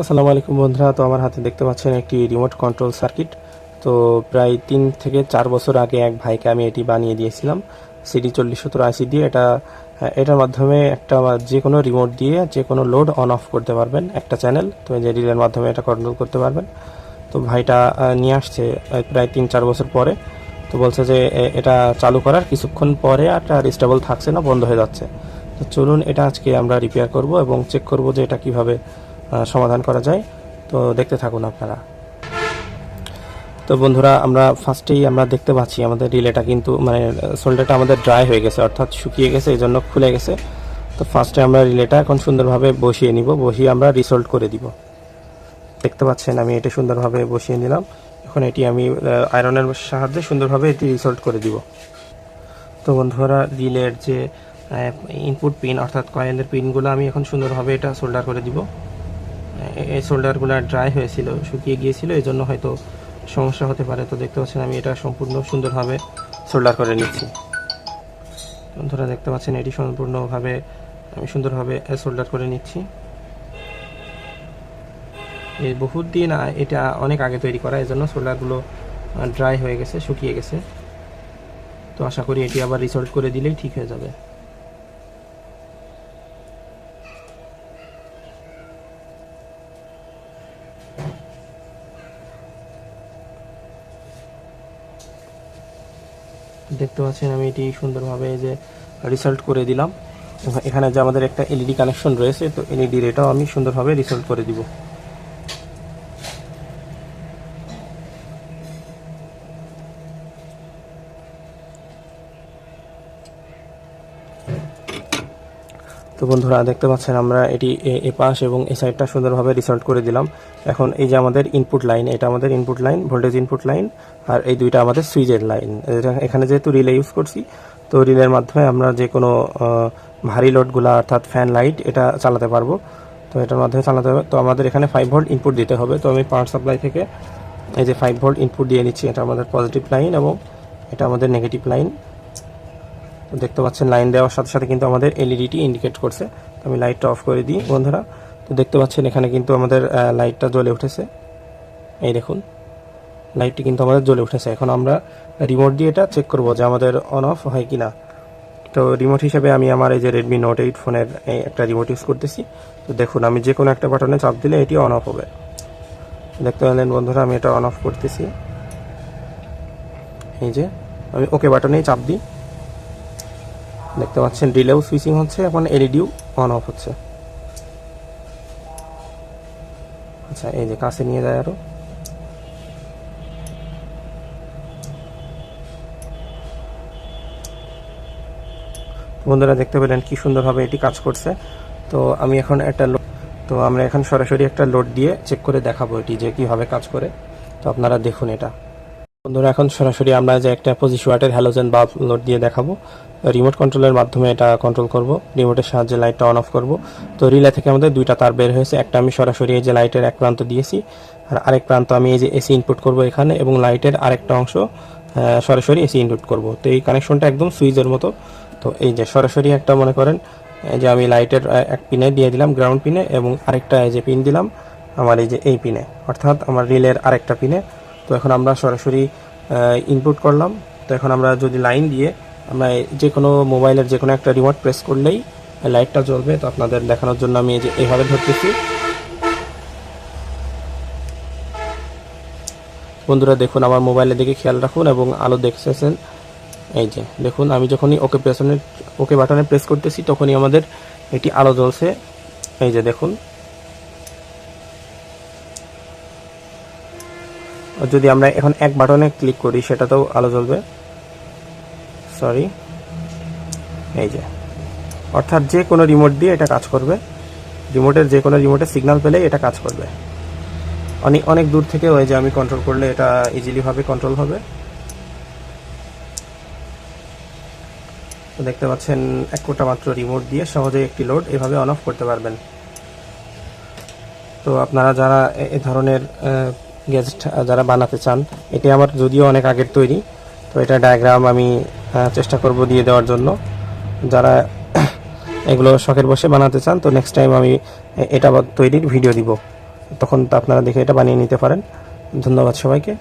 আসসালামু আলাইকুম বন্ধুরা। তো আমার হাতে দেখতে পাচ্ছেন একটি রিমোট কন্ট্রোল সার্কিট। তো প্রায় 3 থেকে 4 বছর আগে এক ভাইকে আমি এটি বানিয়ে দিয়েছিলাম CD4070 আইসি দিয়ে। এটার মাধ্যমে একটা যে কোনো রিমোট দিয়ে যে কোনো লোড অন অফ করতে পারবেন, একটা চ্যানেল। তো এই যে রিলের মাধ্যমে এটা কন্ট্রোল করতে পারবেন। তো ভাইটা নিয়ে আসছে প্রায় 3-4 বছর পরে। তো বলছে যে এটা চালু করার কিছুক্ষণ পরে একটা স্টেবল থাকছে না, বন্ধ হয়ে যাচ্ছে। তো চলুন এটা আজকে আমরা রিপেয়ার করব এবং চেক করব যে এটা কিভাবে সমাধান করা যায়। তো দেখতে থাকুন আপনারা। তো বন্ধুরা, ফার্স্টেই আমরা দেখতে পাচ্ছি আমাদের রিলেটা কিন্তু সোল্ডারটা আমাদের ড্রাই হয়ে গেছে, অর্থাৎ শুকিয়ে গেছে, এই জন্য খুলে গেছে। তো ফার্স্টে আমরা রিলেটা এখন সুন্দরভাবে বসিয়ে নিব, বসিয়ে আমরা রিসোল্ড করে দিব। দেখতে পাচ্ছেন আমি এটা সুন্দরভাবে বসিয়ে নিলাম। এখন এটি আমি আয়রনের সাহায্যে সুন্দরভাবে এটি রিসোল্ড করে দিব। তো বন্ধুরা, রিলের যে ইনপুট পিন অর্থাৎ কয়েলের পিনগুলো আমি এখন সুন্দরভাবে এটা সোল্ডার করে দিব। এই সোল্ডারগুলো ড্রাই হয়েছিল, শুকিয়ে গিয়েছিল, এই জন্য হয়তো সমস্যা হতে পারে। তো দেখতে পাচ্ছেন আমি এটা সম্পূর্ণ সুন্দরভাবে সোল্ডার করে নিচ্ছি। বন্ধুরা দেখতে পাচ্ছেন এটি সম্পূর্ণভাবে আমি সুন্দরভাবে সোল্ডার করে নিচ্ছি। এই বহুত দিন এটা অনেক আগে তৈরি করা, এই জন্য সোল্ডারগুলো ড্রাই হয়ে গেছে, শুকিয়ে গেছে। তো আশা করি এটি আবার রিসোল্ড করে দিলেই ঠিক হয়ে যাবে। দেখতে পাচ্ছেন আমি এটি সুন্দরভাবে যে রিসল্ট করে দিলাম। এখানে যে আমাদের একটা এলইডি কানেকশন রয়েছে, তো এলইডির এটাও আমি সুন্দরভাবে রিসল্ট করে দিব। তো বন্ধুরা দেখতে পাচ্ছেন আমরা এটি এ পাশ এবং এই সাইডটা সুন্দরভাবে রিসল্ট করে দিলাম। এখন এই যে আমাদের ইনপুট লাইন, এটা আমাদের input line, voltage input line, আর এই দুইটা আমাদের সুইচের লাইন। এখানে যেহেতু রিলে ইউজ করছি, তো রিলের মাধ্যমে আমরা যে কোনো ভারী লোডগুলো অর্থাৎ ফ্যান লাইট এটা চালাতে পারবো। তো এটার মাধ্যমে চালাতে হবে। তো আমাদের এখানে 5 ভোল্ট ইনপুট দিতে হবে। তো আমি পাওয়ার সাপ্লাই থেকে এই যে 5 ভোল্ট ইনপুট দিয়ে নিচ্ছি। এটা আমাদের পজিটিভ লাইন এবং এটা আমাদের নেগেটিভ লাইন। দেখতে পাচ্ছেন লাইন দেওয়ার সাথে সাথে কিন্তু আমাদের এলইডিটি ইন্ডিকেট করছে। তো আমি লাইটটা অফ করে দিই বন্ধুরা। তো দেখতে পাচ্ছেন এখানে কিন্তু আমাদের লাইটটা জ্বলে উঠেছে। এই দেখুন, লাইটটি কিন্তু আমাদের জ্বলে উঠেছে। এখন আমরা রিমোট দিয়ে এটা চেক করব যে আমাদের অন অফ হয় কি না। তো রিমোট হিসেবে আমি আমার এই যে রেডমি নোট 8 ফোনের একটা রিমোট ইউজ করতেছি। তো দেখুন, আমি যে কোনো একটা বাটনে চাপ দিলে এটি অন অফ হবে। দেখতে পেলেন বন্ধুরা, আমি এটা অন অফ করতেছি। এই যে আমি ওকে বাটনেই চাপ দিই, দেখতে পাচ্ছেন রিলেও সুইচিং হচ্ছে, এখন এলইডিও অন অফ হচ্ছে। আচ্ছা, এই যে কাছে নিয়ে যায় আরো। বন্ধুরা দেখতে পেলেন কি সুন্দরভাবে এটি কাজ করছে। তো আমি এখন আমরা এখন সরাসরি একটা লোড দিয়ে চেক করে দেখাবো এটি যে কিভাবে কাজ করে। তো আপনারা দেখুন এটা। বন্ধুরা এখন সরাসরি আমরা যে একটা 25 ওয়াটের হ্যালোজেন বাল্ব লোড দিয়ে দেখাবো। রিমোট কন্ট্রোলের মাধ্যমে এটা কন্ট্রোল করব, রিমোটের সাহায্যে লাইটটা অন অফ করব। তো রিলে থেকে আমাদের দুইটা তার বের হয়েছে, একটা আমি সরাসরি এই যে লাইটের এক প্রান্ত দিয়েছি, আর আরেক প্রান্ত আমি এই যে এসি ইনপুট করব এখানে, এবং লাইটের আরেকটা অংশ সরাসরি এসি ইনপুট করব। তো এই কানেকশনটা একদম সুইচের মতো। তো এই যে সরাসরি একটা মনে করেন এই যে আমি লাইটের এক পিনে দিয়ে দিলাম, গ্রাউন্ড পিনে, এবং আরেকটা এই যে পিন দিলাম আমার এই যে এই পিনে, অর্থাৎ আমার রিলের আরেকটা পিনে। তো এখন আমরা সরাসরি ইনপুট করলাম। তো এখন আমরা যদি লাইন দিয়ে আমরা যে কোনো মোবাইলের যে কোনো একটা রিমোট প্রেস করলেই লাইটটা জ্বলবে। তো আপনাদের দেখানোর জন্য আমি এই যে এইভাবে ধরতেছি। বন্ধুরা দেখুন, আমার মোবাইলের দিকে খেয়াল রাখুন এবং আলো দেখতেছেন। এই যে দেখুন, আমি যখনই ওকে বাটনে প্রেস করতেছি তখনই আমাদের এটি আলো জ্বলছে। এই যে দেখুন, যদি আমরা এখন এক বাটনে ক্লিক করি সেটাতেও আলো জ্বলবে। সরি, এই যে, অর্থাৎ যে কোনো রিমোট দিয়ে এটা কাজ করবে। যে কোনো রিমোটের সিগন্যাল পেলেই এটা কাজ করবে। অনেক দূর থেকে ওই যে আমি কন্ট্রোল করলে এটা ইজিলি ভাবে কন্ট্রোল হবে। তো দেখতে পাচ্ছেন এক কোটা মাত্র রিমোট দিয়ে সহজে একটি লোড এভাবে অন অফ করতে পারবেন। তো আপনারা যারা এ ধরনের গ্যাজেট যারা বানাতে চান, এটি আমার যদিও অনেক আগের তৈরি, তো এটা ডায়াগ্রাম আমি চেষ্টা করব দিয়ে দেওয়ার জন্য। যারা এগুলো শখের বসে বানাতে চান, তো নেক্সট টাইম আমি এটা তৈরির ভিডিও দিব। তখন তো আপনারা দেখে এটা বানিয়ে নিতে পারেন। ধন্যবাদ সবাইকে।